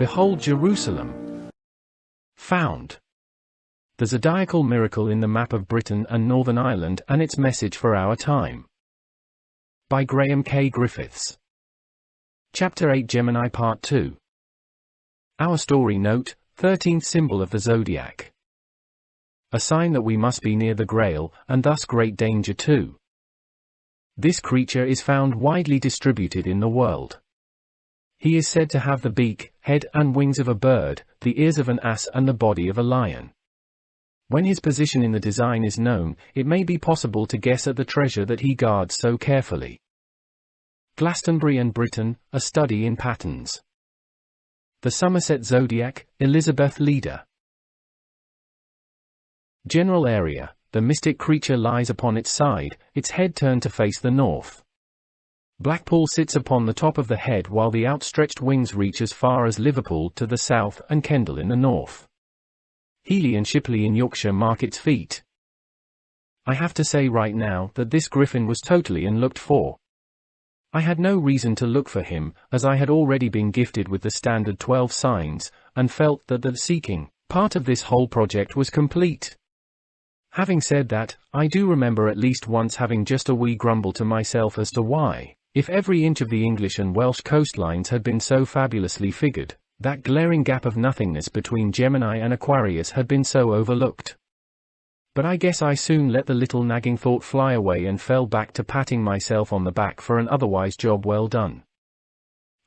Behold Jerusalem. Found. The zodiacal miracle in the map of Britain and Northern Ireland and its message for our time. By Graham K. Griffiths. Chapter 8 Gemini Part 2. Our story note, 13th symbol of the zodiac. A sign that we must be near the Grail, and thus great danger too. This creature is found widely distributed in the world. He is said to have the beak, head and wings of a bird, the ears of an ass and the body of a lion. When his position in the design is known, it may be possible to guess at the treasure that he guards so carefully. Glastonbury and Britain, a study in patterns. The Somerset Zodiac, Elizabeth Leader. General area, the mystic creature lies upon its side, its head turned to face the north. Blackpool sits upon the top of the head while the outstretched wings reach as far as Liverpool to the south and Kendal in the north. Heeley and Shipley in Yorkshire mark its feet. I have to say right now that this Griffin was totally unlooked for. I had no reason to look for him, as I had already been gifted with the standard 12 signs, and felt that the seeking part of this whole project was complete. Having said that, I do remember at least once having just a wee grumble to myself as to why, if every inch of the English and Welsh coastlines had been so fabulously figured, that glaring gap of nothingness between Gemini and Aquarius had been so overlooked. But I guess I soon let the little nagging thought fly away and fell back to patting myself on the back for an otherwise job well done.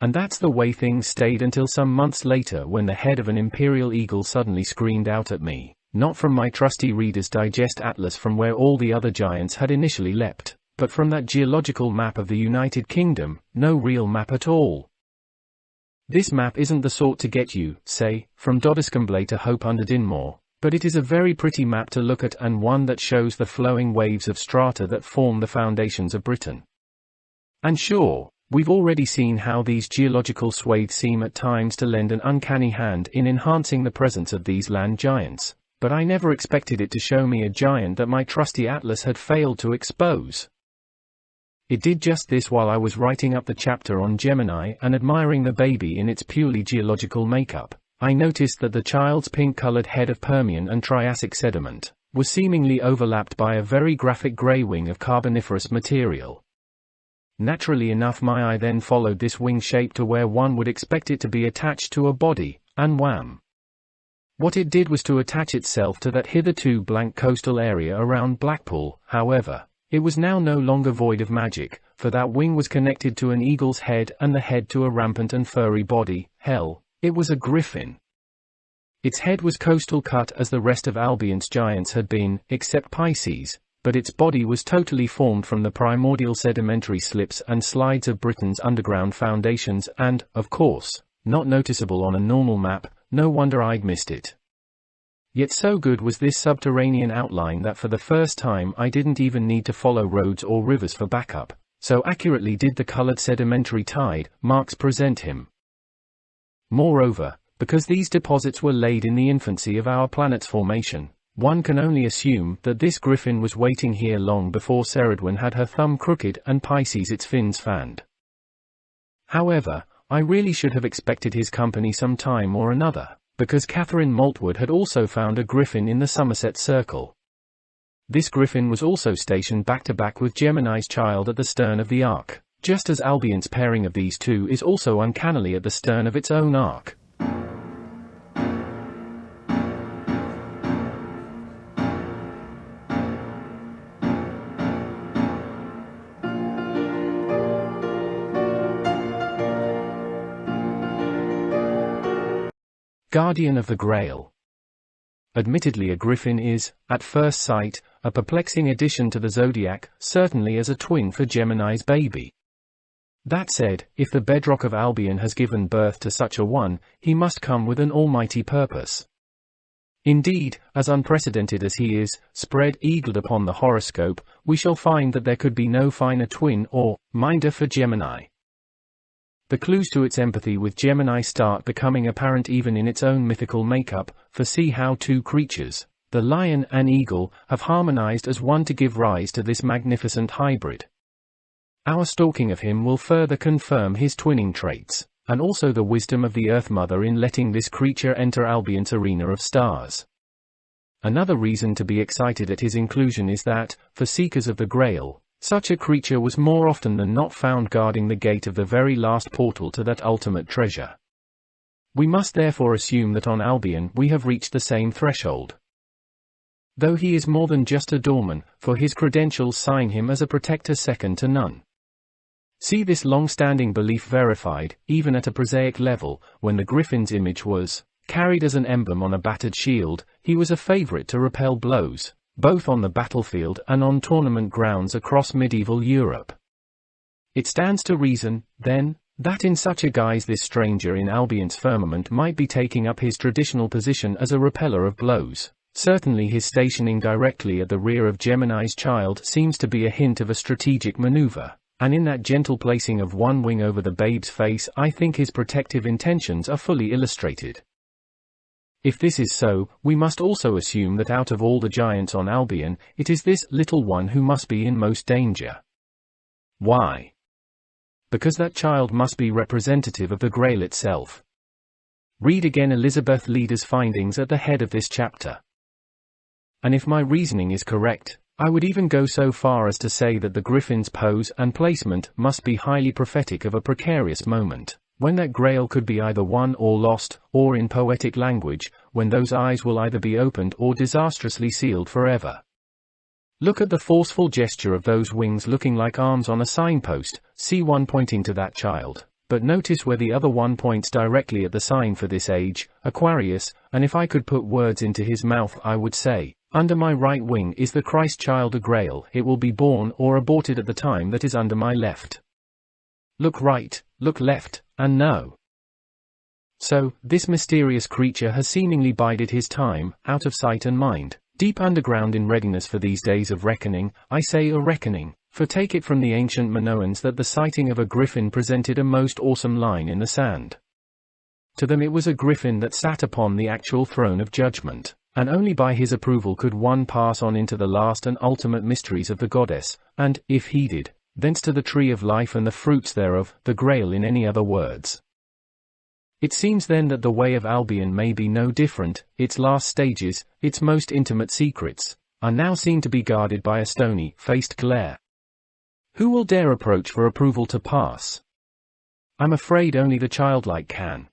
And that's the way things stayed until some months later when the head of an imperial eagle suddenly screamed out at me, not from my trusty Reader's Digest atlas from where all the other giants had initially leapt, but from that geological map of the United Kingdom, no real map at all. This map isn't the sort to get you, say, from Dodescombley to Hope under Dinmore, but it is a very pretty map to look at and one that shows the flowing waves of strata that form the foundations of Britain. And sure, we've already seen how these geological swathes seem at times to lend an uncanny hand in enhancing the presence of these land giants, but I never expected it to show me a giant that my trusty atlas had failed to expose. It did just this while I was writing up the chapter on Gemini and admiring the baby in its purely geological makeup. I noticed that the child's pink-colored head of Permian and Triassic sediment was seemingly overlapped by a very graphic grey wing of Carboniferous material. Naturally enough, my eye then followed this wing shape to where one would expect it to be attached to a body, and wham! What it did was to attach itself to that hitherto blank coastal area around Blackpool. However, it was now no longer void of magic, for that wing was connected to an eagle's head and the head to a rampant and furry body. Hell, it was a griffin. Its head was coastal cut as the rest of Albion's giants had been, except Pisces, but its body was totally formed from the primordial sedimentary slips and slides of Britain's underground foundations and, of course, not noticeable on a normal map. No wonder I'd missed it. Yet so good was this subterranean outline that for the first time I didn't even need to follow roads or rivers for backup, so accurately did the colored sedimentary tide marks present him. Moreover, because these deposits were laid in the infancy of our planet's formation, one can only assume that this Griffin was waiting here long before Ceridwen had her thumb crooked and Pisces its fins fanned. However, I really should have expected his company some time or another, because Catherine Maltwood had also found a Griffin in the Somerset Circle. This Griffin was also stationed back-to-back with Gemini's child at the stern of the Ark, just as Albion's pairing of these two is also uncannily at the stern of its own Ark. Guardian of the Grail. Admittedly, a Griffin is, at first sight, a perplexing addition to the zodiac, certainly as a twin for Gemini's baby. That said, if the bedrock of Albion has given birth to such a one, he must come with an almighty purpose. Indeed, as unprecedented as he is, spread-eagled upon the horoscope, we shall find that there could be no finer twin or minder for Gemini. The clues to its empathy with Gemini start becoming apparent even in its own mythical makeup, for see how two creatures, the lion and eagle, have harmonized as one to give rise to this magnificent hybrid. Our stalking of him will further confirm his twinning traits. and also the wisdom of the Earth Mother in letting this creature enter Albion's arena of stars. Another reason to be excited at his inclusion is that, for seekers of the Grail, such a creature was more often than not found guarding the gate of the very last portal to that ultimate treasure. We must therefore assume that on Albion we have reached the same threshold. Though he is more than just a doorman, for his credentials sign him as a protector second to none. See this long-standing belief verified, even at a prosaic level, when the Griffin's image was carried as an emblem on a battered shield. He was a favorite to repel blows, both on the battlefield and on tournament grounds across medieval Europe. It stands to reason, then, that in such a guise this stranger in Albion's firmament might be taking up his traditional position as a repeller of blows. Certainly his stationing directly at the rear of Gemini's child seems to be a hint of a strategic maneuver, and in that gentle placing of one wing over the babe's face I think his protective intentions are fully illustrated. If this is so, we must also assume that out of all the giants on Albion, it is this little one who must be in most danger. Why? Because that child must be representative of the Grail itself. Read again Elizabeth Leader's findings at the head of this chapter. And if my reasoning is correct, I would even go so far as to say that the Griffin's pose and placement must be highly prophetic of a precarious moment, when that Grail could be either won or lost, or in poetic language, when those eyes will either be opened or disastrously sealed forever. Look at the forceful gesture of those wings looking like arms on a signpost, see one pointing to that child, but notice where the other one points directly at the sign for this age, Aquarius, and if I could put words into his mouth I would say, under my right wing is the Christ child a Grail, it will be born or aborted at the time that is under my left. Look right, look left, and no. So, this mysterious creature has seemingly bided his time, out of sight and mind, deep underground in readiness for these days of reckoning. I say a reckoning, for take it from the ancient Minoans that the sighting of a griffin presented a most awesome line in the sand. To them it was a griffin that sat upon the actual throne of judgment, and only by his approval could one pass on into the last and ultimate mysteries of the goddess, and, if heeded, thence to the tree of life and the fruits thereof, the Grail in any other words. It seems then that the way of Albion may be no different. Its last stages, its most intimate secrets, are now seen to be guarded by a stony-faced glare. Who will dare approach for approval to pass? I'm afraid only the childlike can.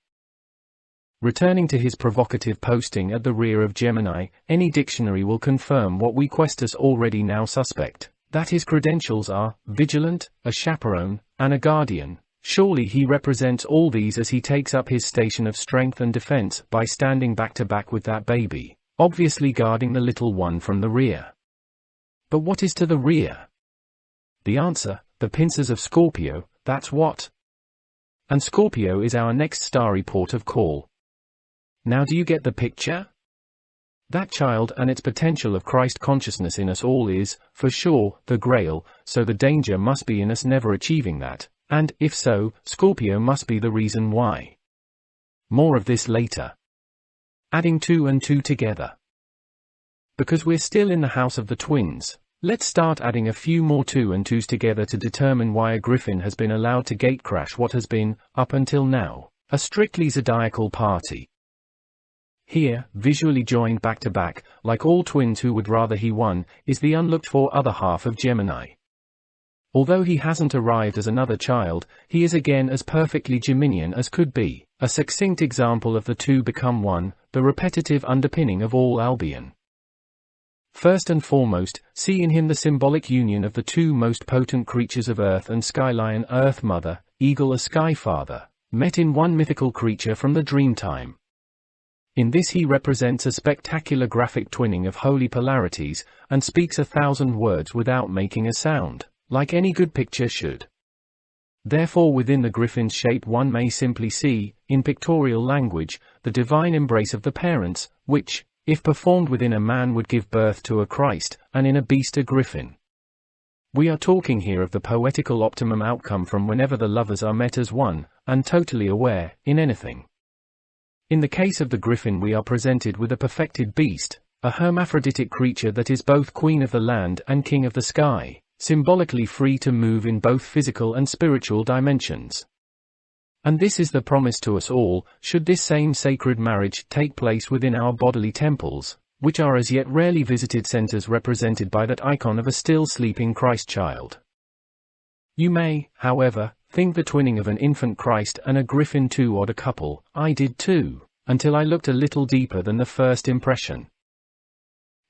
Returning to his provocative posting at the rear of Gemini, any dictionary will confirm what we Questus already now suspect, that his credentials are vigilant, a chaperone, and a guardian. Surely he represents all these as he takes up his station of strength and defense by standing back to back with that baby, obviously guarding the little one from the rear. But what is to the rear? The answer, the pincers of Scorpio, that's what. And Scorpio is our next starry port of call. Now do you get the picture? That child and its potential of Christ consciousness in us all is, for sure, the Grail, so the danger must be in us never achieving that, and, if so, Scorpio must be the reason why. More of this later. Adding 2 and 2 together. Because we're still in the house of the twins, let's start adding a few more 2 and 2s together to determine why a griffin has been allowed to gatecrash what has been, up until now, a strictly zodiacal party. Here, visually joined back to back, like all twins who would rather he won, is the unlooked-for other half of Gemini. Although he hasn't arrived as another child, he is again as perfectly Geminian as could be, a succinct example of the two become one, the repetitive underpinning of all Albion. First and foremost, see in him the symbolic union of the two most potent creatures of Earth and Sky, Lion, Earth Mother, Eagle, a Sky Father, met in one mythical creature from the Dreamtime. In this he represents a spectacular graphic twinning of holy polarities, and speaks 1,000 words without making a sound, like any good picture should. Therefore within the griffin's shape one may simply see, in pictorial language, the divine embrace of the parents, which, if performed within a man would give birth to a Christ, and in a beast a griffin. We are talking here of the poetical optimum outcome from whenever the lovers are met as one, and totally aware, in anything. In the case of the griffin we are presented with a perfected beast, a hermaphroditic creature that is both queen of the land and king of the sky, symbolically free to move in both physical and spiritual dimensions. And this is the promise to us all, should this same sacred marriage take place within our bodily temples, which are as yet rarely visited centers represented by that icon of a still sleeping Christ child. You may, however, think the twinning of an infant Christ and a Griffin too odd a couple. I did too, until I looked a little deeper than the first impression.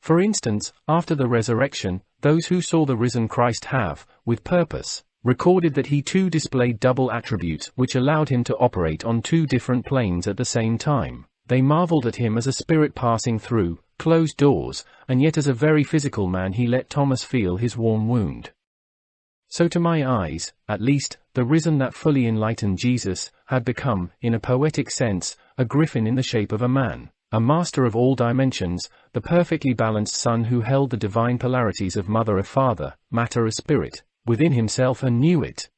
For instance, after the resurrection, those who saw the risen Christ have, with purpose, recorded that he too displayed double attributes which allowed him to operate on two different planes at the same time. They marveled at him as a spirit passing through closed doors, and yet as a very physical man he let Thomas feel his warm wound. So to my eyes, at least, the risen that fully enlightened Jesus had become, in a poetic sense, a Griffin in the shape of a man, a master of all dimensions, the perfectly balanced son who held the divine polarities of mother as father, matter as spirit, within himself and knew it.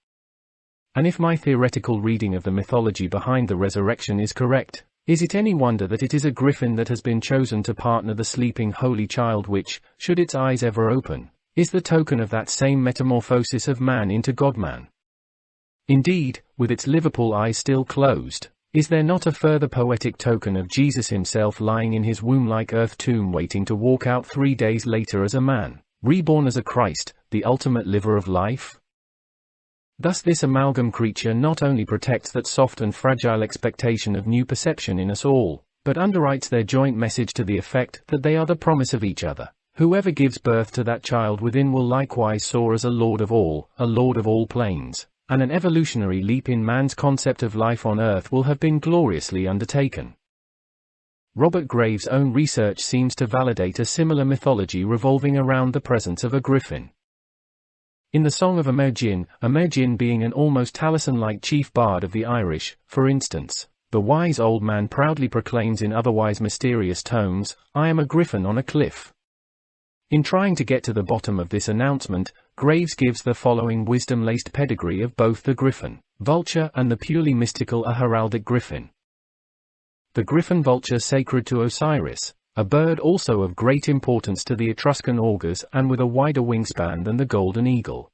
And if my theoretical reading of the mythology behind the resurrection is correct, is it any wonder that it is a Griffin that has been chosen to partner the sleeping holy child which, should its eyes ever open, is the token of that same metamorphosis of man into God-man? Indeed, with its Liverpool eyes still closed, is there not a further poetic token of Jesus himself lying in his womb-like earth tomb waiting to walk out 3 days later as a man, reborn as a Christ, the ultimate liver of life? Thus this amalgam creature not only protects that soft and fragile expectation of new perception in us all, but underwrites their joint message to the effect that they are the promise of each other. Whoever gives birth to that child within will likewise soar as a lord of all planes, and an evolutionary leap in man's concept of life on earth will have been gloriously undertaken. Robert Graves' own research seems to validate a similar mythology revolving around the presence of a Griffin. In the Song of Emergin being an almost Taliesin-like chief bard of the Irish, for instance, the wise old man proudly proclaims in otherwise mysterious tones, "I am a Griffin on a cliff." In trying to get to the bottom of this announcement, Graves gives the following wisdom-laced pedigree of both the Griffin, vulture and the purely mystical heraldic Griffin. The Griffin vulture sacred to Osiris, a bird also of great importance to the Etruscan augurs and with a wider wingspan than the golden eagle.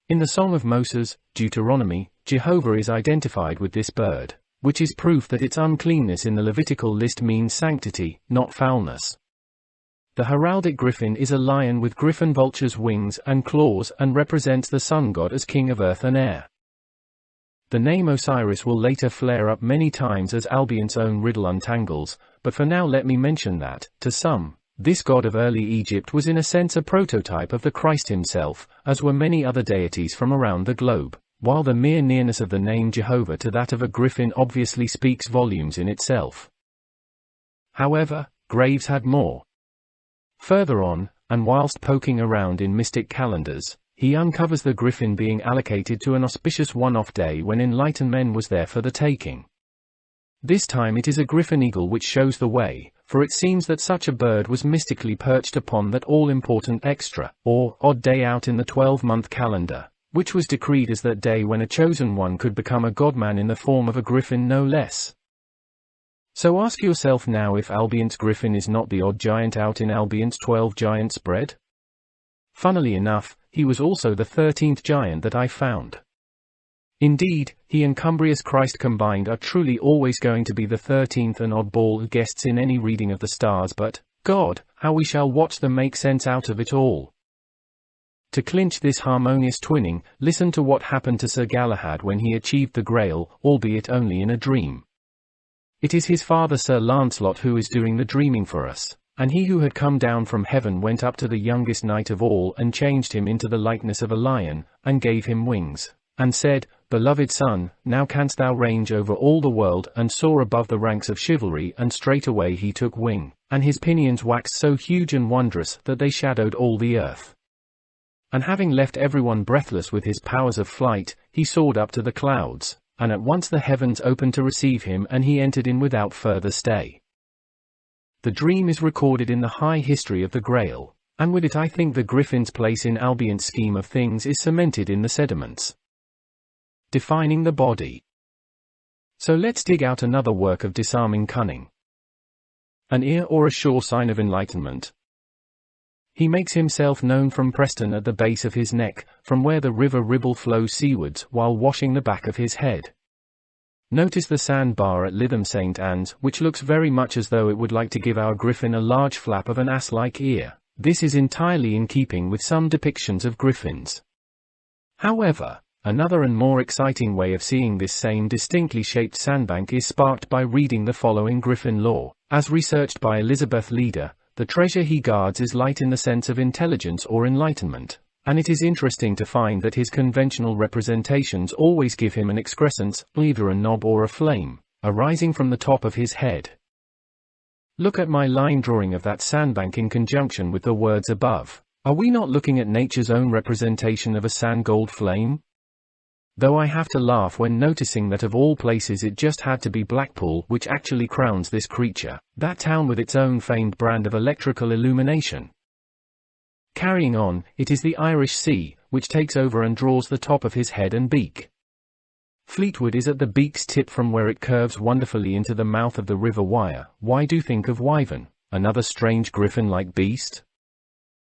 In the Song of Moses, Deuteronomy, Jehovah is identified with this bird, which is proof that its uncleanness in the Levitical list means sanctity, not foulness. The heraldic Griffin is a lion with Griffin vulture's wings and claws and represents the sun god as king of earth and air. The name Osiris will later flare up many times as Albion's own riddle untangles, but for now let me mention that, to some, this god of early Egypt was in a sense a prototype of the Christ himself, as were many other deities from around the globe, while the mere nearness of the name Jehovah to that of a Griffin obviously speaks volumes in itself. However, Graves had more. Further on, and whilst poking around in mystic calendars, he uncovers the Griffin being allocated to an auspicious one-off day when enlightened men was there for the taking. This time it is a Griffin eagle which shows the way, for it seems that such a bird was mystically perched upon that all-important extra, or odd day out in the 12-month calendar, which was decreed as that day when a chosen one could become a godman in the form of a Griffin no less. So ask yourself now if Albion's Griffin is not the odd giant out in Albion's 12-giant spread? Funnily enough, he was also the 13th giant that I found. Indeed, he and Cumbrius Christ combined are truly always going to be the 13th and oddball guests in any reading of the stars, but, God, how we shall watch them make sense out of it all. To clinch this harmonious twinning, listen to what happened to Sir Galahad when he achieved the Grail, albeit only in a dream. It is his father Sir Lancelot who is doing the dreaming for us, and he who had come down from heaven went up to the youngest knight of all and changed him into the likeness of a lion, and gave him wings, and said, Beloved son, now canst thou range over all the world and soar above the ranks of chivalry, and straightway he took wing, and his pinions waxed so huge and wondrous that they shadowed all the earth. And having left everyone breathless with his powers of flight, he soared up to the clouds, and at once the heavens opened to receive him and he entered in without further stay. The dream is recorded in the high history of the Grail, and with it I think the Griffin's place in Albion's scheme of things is cemented in the sediments. Defining the body. So let's dig out another work of disarming cunning. An ear or a sure sign of enlightenment. He makes himself known from Preston at the base of his neck, from where the river Ribble flows seawards while washing the back of his head. Notice the sandbar at Lytham St. Anne's, which looks very much as though it would like to give our griffin a large flap of an ass-like ear. This is entirely in keeping with some depictions of griffins. However, another and more exciting way of seeing this same distinctly shaped sandbank is sparked by reading the following Griffin lore. As researched by Elizabeth Leader, the treasure he guards is light in the sense of intelligence or enlightenment, and it is interesting to find that his conventional representations always give him an excrescence, either a knob or a flame, arising from the top of his head. Look at my line drawing of that sandbank in conjunction with the words above. Are we not looking at nature's own representation of a sand-gold flame? Though I have to laugh when noticing that of all places it just had to be Blackpool which actually crowns this creature, that town with its own famed brand of electrical illumination. Carrying on, it is the Irish Sea, which takes over and draws the top of his head and beak. Fleetwood is at the beak's tip from where it curves wonderfully into the mouth of the River Wyre. Why do think of Wyvern, another strange griffin-like beast?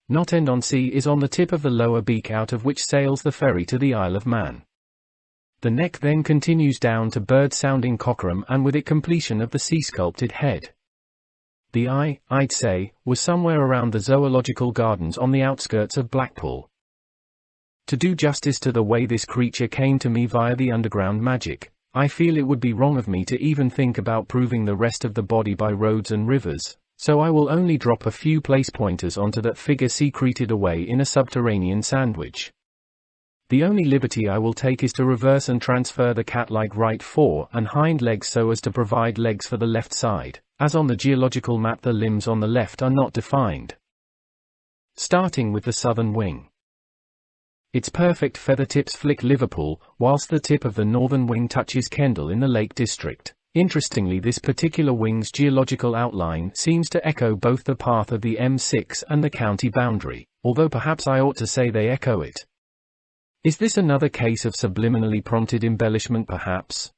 Not End on Sea is on the tip of the lower beak out of which sails the ferry to the Isle of Man. The neck then continues down to bird-sounding Cockerham and with it completion of the sea-sculpted head. The eye, I'd say, was somewhere around the Zoological Gardens on the outskirts of Blackpool. To do justice to the way this creature came to me via the underground magic, I feel it would be wrong of me to even think about proving the rest of the body by roads and rivers, so I will only drop a few place pointers onto that figure secreted away in a subterranean sandwich. The only liberty I will take is to reverse and transfer the cat-like right fore and hind legs so as to provide legs for the left side, as on the geological map the limbs on the left are not defined. Starting with the southern wing. Its perfect feather tips flick Liverpool, whilst the tip of the northern wing touches Kendal in the Lake District. Interestingly, this particular wing's geological outline seems to echo both the path of the M6 and the county boundary, although perhaps I ought to say they echo it. Is this another case of subliminally prompted embellishment perhaps?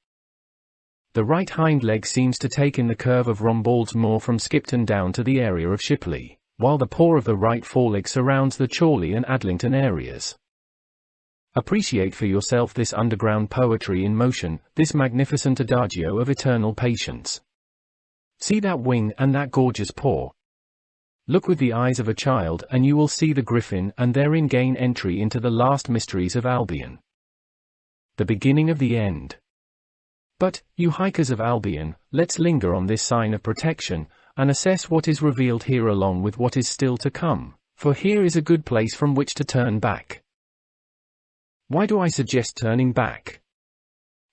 The right hind leg seems to take in the curve of Rombald's Moor from Skipton down to the area of Shipley, while the paw of the right foreleg surrounds the Chorley and Adlington areas. Appreciate for yourself this underground poetry in motion, this magnificent adagio of eternal patience. See that wing and that gorgeous paw. Look with the eyes of a child and you will see the griffin and therein gain entry into the last mysteries of Albion. The beginning of the end. But, you hikers of Albion, let's linger on this sign of protection, and assess what is revealed here along with what is still to come, for here is a good place from which to turn back. Why do I suggest turning back?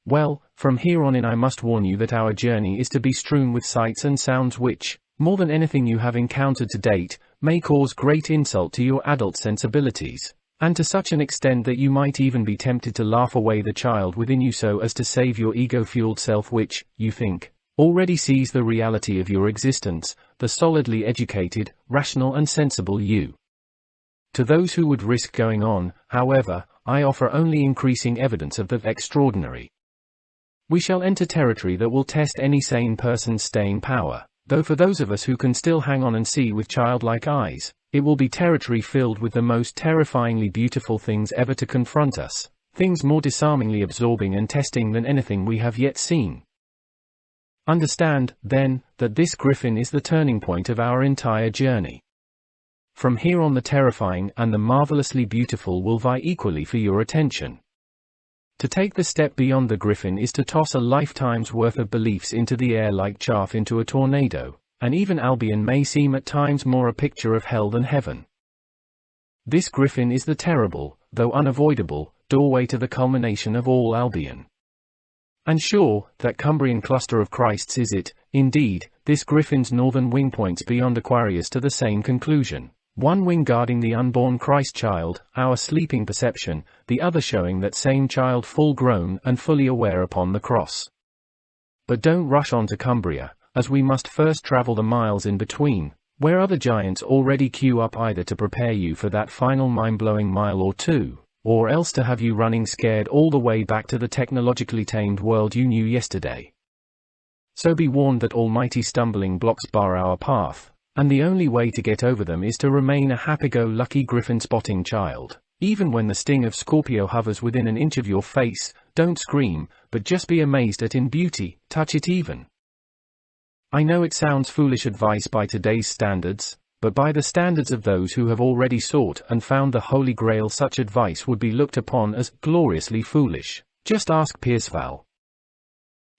Well, from here on in I must warn you that our journey is to be strewn with sights and sounds which, more than anything you have encountered to date, may cause great insult to your adult sensibilities, and to such an extent that you might even be tempted to laugh away the child within you so as to save your ego-fueled self which, you think, already sees the reality of your existence, the solidly educated, rational and sensible you. To those who would risk going on, however, I offer only increasing evidence of the extraordinary. We shall enter territory that will test any sane person's staying power, though for those of us who can still hang on and see with childlike eyes, it will be territory filled with the most terrifyingly beautiful things ever to confront us, things more disarmingly absorbing and testing than anything we have yet seen. Understand, then, that this griffin is the turning point of our entire journey. From here on the terrifying and the marvelously beautiful will vie equally for your attention. To take the step beyond the griffin is to toss a lifetime's worth of beliefs into the air like chaff into a tornado, and even Albion may seem at times more a picture of hell than heaven. This griffin is the terrible, though unavoidable, doorway to the culmination of all Albion. And sure, that Cumbrian cluster of Christs is it, indeed, this griffin's northern wing points beyond Aquarius to the same conclusion. One wing guarding the unborn Christ child, our sleeping perception, the other showing that same child full grown and fully aware upon the cross. But don't rush on to Cumbria, as we must first travel the miles in between, where other giants already queue up either to prepare you for that final mind-blowing mile or two, or else to have you running scared all the way back to the technologically tamed world you knew yesterday. So be warned that almighty stumbling blocks bar our path. And the only way to get over them is to remain a happy-go-lucky griffin-spotting child, even when the sting of Scorpio hovers within an inch of your face, don't scream, but just be amazed at in beauty, touch it even. I know it sounds foolish advice by today's standards, but by the standards of those who have already sought and found the Holy Grail, such advice would be looked upon as gloriously foolish. Just ask Perceval.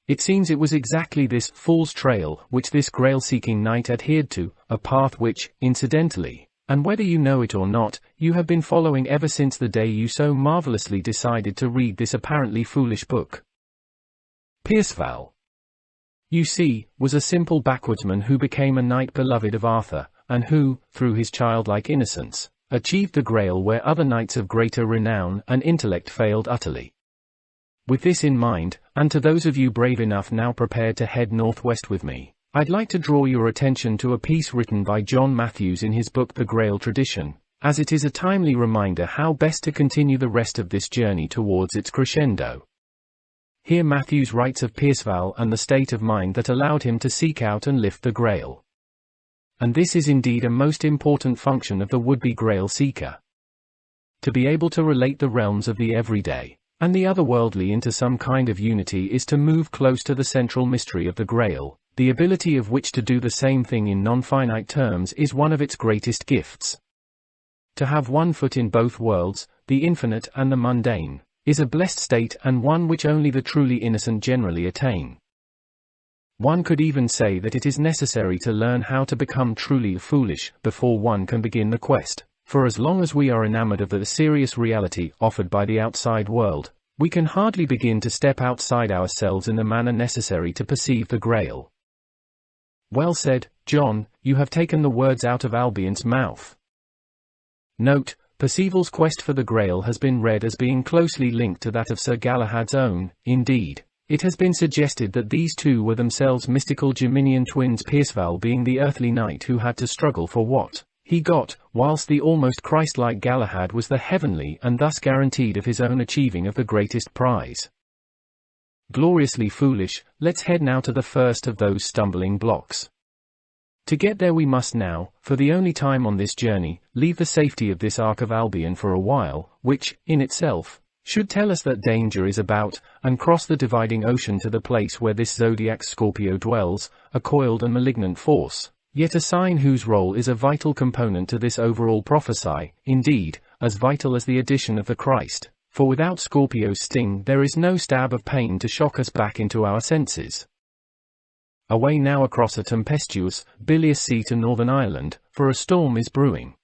It seems it was exactly this fool's trail which this grail-seeking knight adhered to, a path which, incidentally, and whether you know it or not, you have been following ever since the day you so marvelously decided to read this apparently foolish book. Perceval, you see, was a simple backwoodsman who became a knight beloved of Arthur, and who, through his childlike innocence, achieved the Grail where other knights of greater renown and intellect failed utterly. With this in mind, and to those of you brave enough now prepared to head northwest with me, I'd like to draw your attention to a piece written by John Matthews in his book The Grail Tradition, as it is a timely reminder how best to continue the rest of this journey towards its crescendo. Here Matthews writes of Perceval and the state of mind that allowed him to seek out and lift the Grail. And this is indeed a most important function of the would-be Grail seeker. To be able to relate the realms of the everyday and the otherworldly into some kind of unity is to move close to the central mystery of the Grail, the ability of which to do the same thing in non-finite terms is one of its greatest gifts. To have one foot in both worlds, the infinite and the mundane, is a blessed state and one which only the truly innocent generally attain. One could even say that it is necessary to learn how to become truly foolish before one can begin the quest. For as long as we are enamored of the serious reality offered by the outside world, we can hardly begin to step outside ourselves in the manner necessary to perceive the Grail. Well said, John, you have taken the words out of Albion's mouth. Note, Perceval's quest for the Grail has been read as being closely linked to that of Sir Galahad's own. Indeed, it has been suggested that these two were themselves mystical Geminian twins, Perceval being the earthly knight who had to struggle for what he got, whilst the almost Christ-like Galahad was the heavenly and thus guaranteed of his own achieving of the greatest prize. Gloriously foolish, let's head now to the first of those stumbling blocks. To get there we must now, for the only time on this journey, leave the safety of this Ark of Albion for a while, which, in itself, should tell us that danger is about, and cross the dividing ocean to the place where this Zodiac Scorpio dwells, a coiled and malignant force, yet a sign whose role is a vital component to this overall prophecy, indeed, as vital as the addition of the Christ, for without Scorpio's sting there is no stab of pain to shock us back into our senses. Away now across a tempestuous, bilious sea to Northern Ireland, for a storm is brewing.